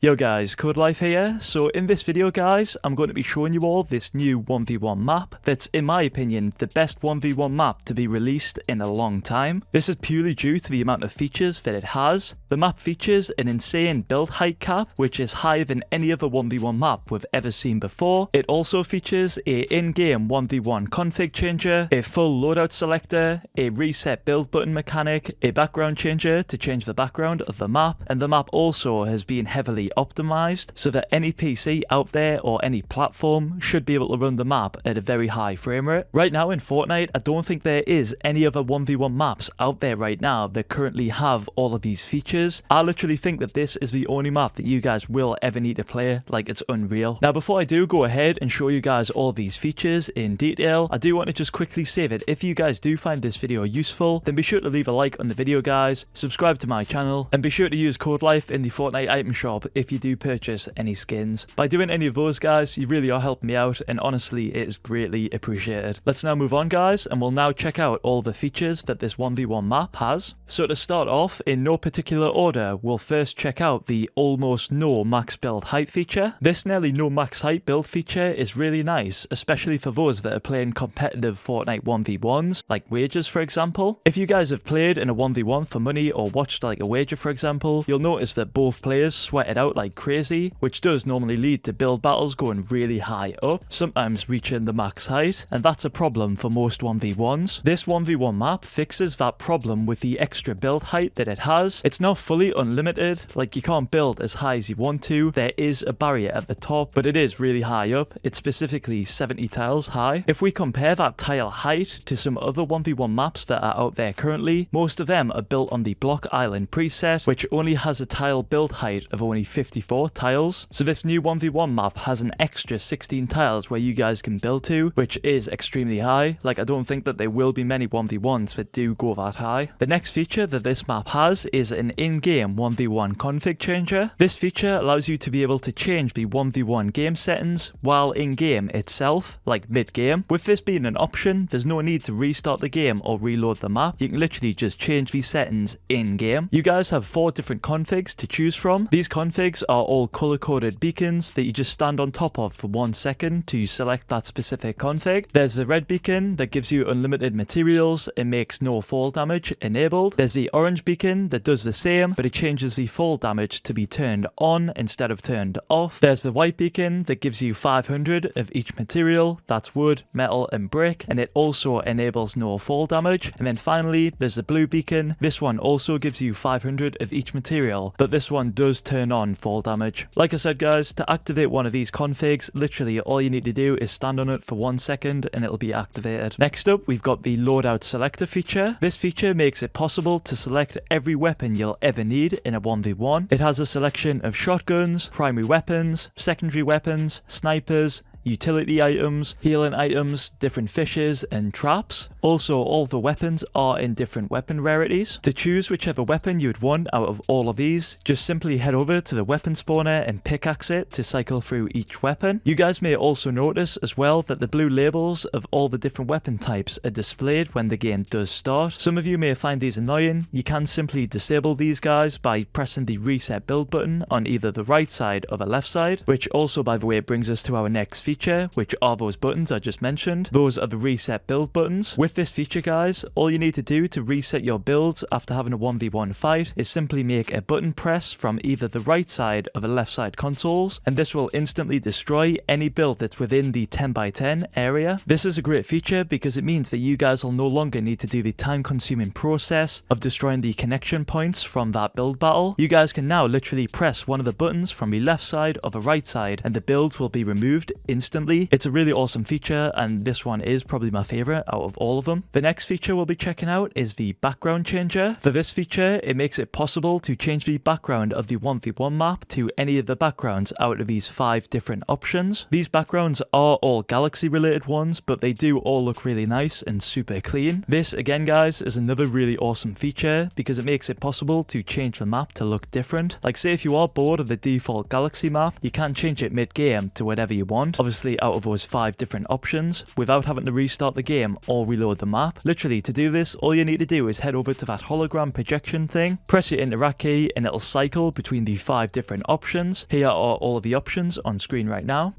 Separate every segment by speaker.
Speaker 1: Yo guys, Codelife here. So in this video guys, I'm going to be showing you all this new 1v1 map that's in my opinion the best 1v1 map to be released in a long time. This is purely due to the amount of features that it has. The map features an insane build height cap which is higher than any other 1v1 map we've ever seen before. It also features a in-game 1v1 config changer, a full loadout selector, a reset build button mechanic, a background changer to change the background of the map, and the map also has been heavily optimized so that any PC out there or any platform should be able to run the map at a very high frame rate. Right now in Fortnite, I don't think there is any other 1v1 maps out there right now that currently have all of these features. I literally think that this is the only map that you guys will ever need to play. Like, it's unreal. Now before I do go ahead and show you guys all these features in detail, I do want to just quickly say that if you guys do find this video useful, then be sure to leave a like on the video guys, subscribe to my channel, and be sure to use Codelife in the Fortnite item shop if you do purchase any skins. By doing any of those guys, you really are helping me out, and honestly it is greatly appreciated. Let's now move on guys, and we'll now check out all the features that this 1v1 map has. So to start off, in no particular order, we'll first check out the almost no max build height feature. This nearly no max height build feature is really nice, especially for those that are playing competitive Fortnite 1v1s, like wagers for example. If you guys have played in a 1v1 for money or watched like a wager for example, you'll notice that both players sweat it out like crazy, which does normally lead to build battles going really high up, sometimes reaching the max height, and that's a problem for most 1v1s. This 1v1 map fixes that problem with the extra build height that it has. It's now fully unlimited, like you can't build as high as you want to. There is a barrier at the top, but it is really high up. It's specifically 70 tiles high. If we compare that tile height to some other 1v1 maps that are out there currently, most of them are built on the Block Island preset, which only has a tile build height of only 54 tiles. So this new 1v1 map has an extra 16 tiles where you guys can build to, which is extremely high. Like, I don't think that there will be many 1v1s that do go that high. The next feature that this map has is an in-game 1v1 config changer. This feature allows you to be able to change the 1v1 game settings while in-game itself, like mid-game. With this being an option, there's no need to restart the game or reload the map. You can literally just change these settings in-game. You guys have 4 different configs to choose from. These configs are all color-coded beacons that you just stand on top of for 1 second to select that specific config. There's the red beacon that gives you unlimited materials and makes no fall damage enabled. There's the orange beacon that does the same, but it changes the fall damage to be turned on instead of turned off. There's the white beacon that gives you 500 of each material, that's wood, metal and brick, and it also enables no fall damage. And then finally there's the blue beacon. This one also gives you 500 of each material, but this one does turn on fall damage. Like I said guys, to activate one of these configs, literally all you need to do is stand on it for 1 second and it'll be activated. Next up, we've got the loadout selector feature. This feature makes it possible to select every weapon you'll ever need in a 1v1. It has a selection of shotguns, primary weapons, secondary weapons, snipers, utility items, healing items, different fishes and traps. Also, all the weapons are in different weapon rarities. To choose whichever weapon you'd want out of all of these, just simply head over to the weapon spawner and pickaxe it to cycle through each weapon. You guys may also notice as well that the blue labels of all the different weapon types are displayed when the game does start. Some of you may find these annoying. You can simply disable these guys by pressing the reset build button on either the right side or the left side, which also by the way brings us to our next feature, which are those buttons I just mentioned. Those are the reset build buttons. With this feature guys, all you need to do to reset your builds after having a 1v1 fight is simply make a button press from either the right side or the left side consoles, and this will instantly destroy any build that's within the 10x10 area. This is a great feature because it means that you guys will no longer need to do the time consuming process of destroying the connection points from that build battle. You guys can now literally press one of the buttons from the left side or the right side and the builds will be removed instantly. It's a really awesome feature, and this one is probably my favorite out of all of them. The next feature we'll be checking out is the background changer. For this feature, it makes it possible to change the background of the 1v1 map to any of the backgrounds out of these 5 different options. These backgrounds are all galaxy related ones, but they do all look really nice and super clean. This again guys is another really awesome feature because it makes it possible to change the map to look different. Like say if you are bored of the default galaxy map, you can change it mid game to whatever you want. Obviously endlessly out of those 5 different options without having to restart the game or reload the map. Literally, to do this, all you need to do is head over to that hologram projection thing, press your interact key, and it'll cycle between the 5 different options. Here are all of the options on screen right now.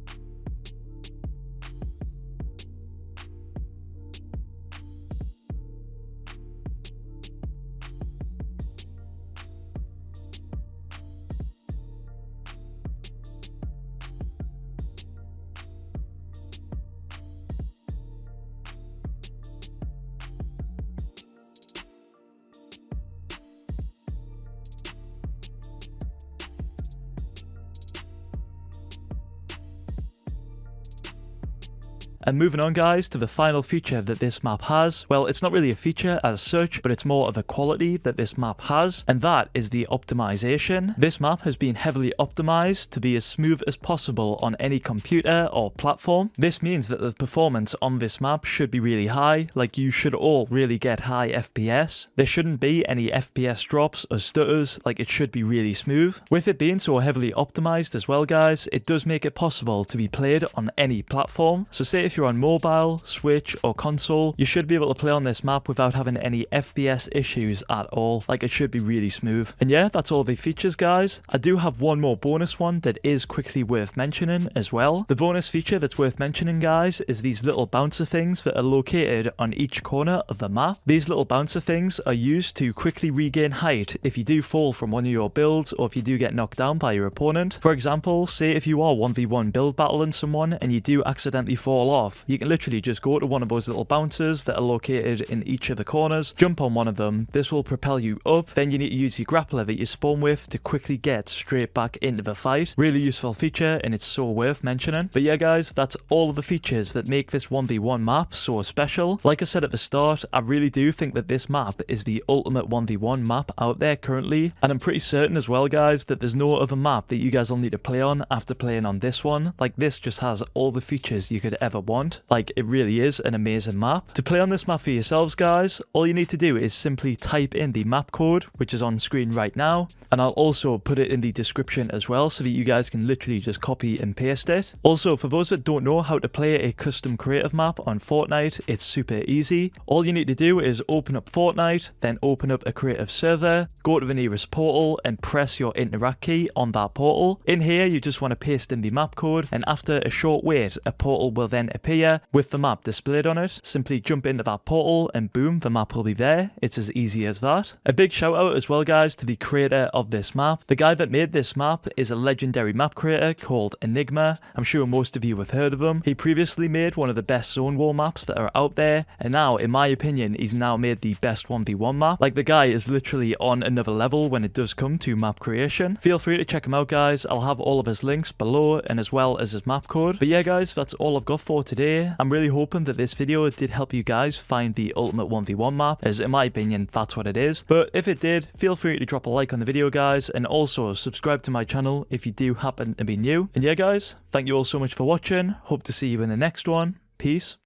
Speaker 1: And moving on guys to the final feature that this map has. Well, it's not really a feature as such, but it's more of a quality that this map has, and that is the optimization. This map has been heavily optimized to be as smooth as possible on any computer or platform. This means that the performance on this map should be really high, like you should all really get high FPS. There shouldn't be any FPS drops or stutters, like it should be really smooth. With it being so heavily optimized as well guys, it does make it possible to be played on any platform. So say if you're on mobile, Switch or console, you should be able to play on this map without having any FPS issues at all. Like it should be really smooth. And yeah, that's all the features guys. I do have one more bonus one that is quickly worth mentioning as well. The bonus feature that's worth mentioning guys is these little bouncer things that are located on each corner of the map. These little bouncer things are used to quickly regain height if you do fall from one of your builds or if you do get knocked down by your opponent. For example, say if you are 1v1 build battling someone and you do accidentally fall off, you can literally just go to one of those little bouncers that are located in each of the corners, jump on one of them, this will propel you up, then you need to use your grappler that you spawn with to quickly get straight back into the fight. Really useful feature and it's so worth mentioning. But yeah guys, that's all of the features that make this 1v1 map so special. Like I said at the start, I really do think that this map is the ultimate 1v1 map out there currently, and I'm pretty certain as well guys that there's no other map that you guys will need to play on after playing on this one. Like this just has all the features you could ever want. Like it really is an amazing map. To play on this map for yourselves guys, all you need to do is simply type in the map code, which is on screen right now, and I'll also put it in the description as well so that you guys can literally just copy and paste it. Also, for those that don't know how to play a custom creative map on Fortnite, it's super easy. All you need to do is open up Fortnite, then open up a creative server, go to the nearest portal and press your interact key on that portal. In here you just want to paste in the map code, and after a short wait a portal will then appear with the map displayed on it. Simply jump into that portal and boom, the map will be there. It's as easy as that. A big shout out as well guys to the creator of this map. The guy that made this map is a legendary map creator called Enigma. I'm sure most of you have heard of him. He previously made one of the best zone wall maps that are out there, and now in my opinion he's now made the best 1v1 map. Like the guy is literally on another level when it does come to map creation. Feel free to check him out guys. I'll have all of his links below and as well as his map code. But yeah guys, that's all I've got for today. I'm really hoping that this video did help you guys find the ultimate 1v1 map, as in my opinion that's what it is. But if it did, feel free to drop a like on the video guys, and also subscribe to my channel if you do happen to be new. And yeah guys, thank you all so much for watching. Hope to see you in the next one. Peace.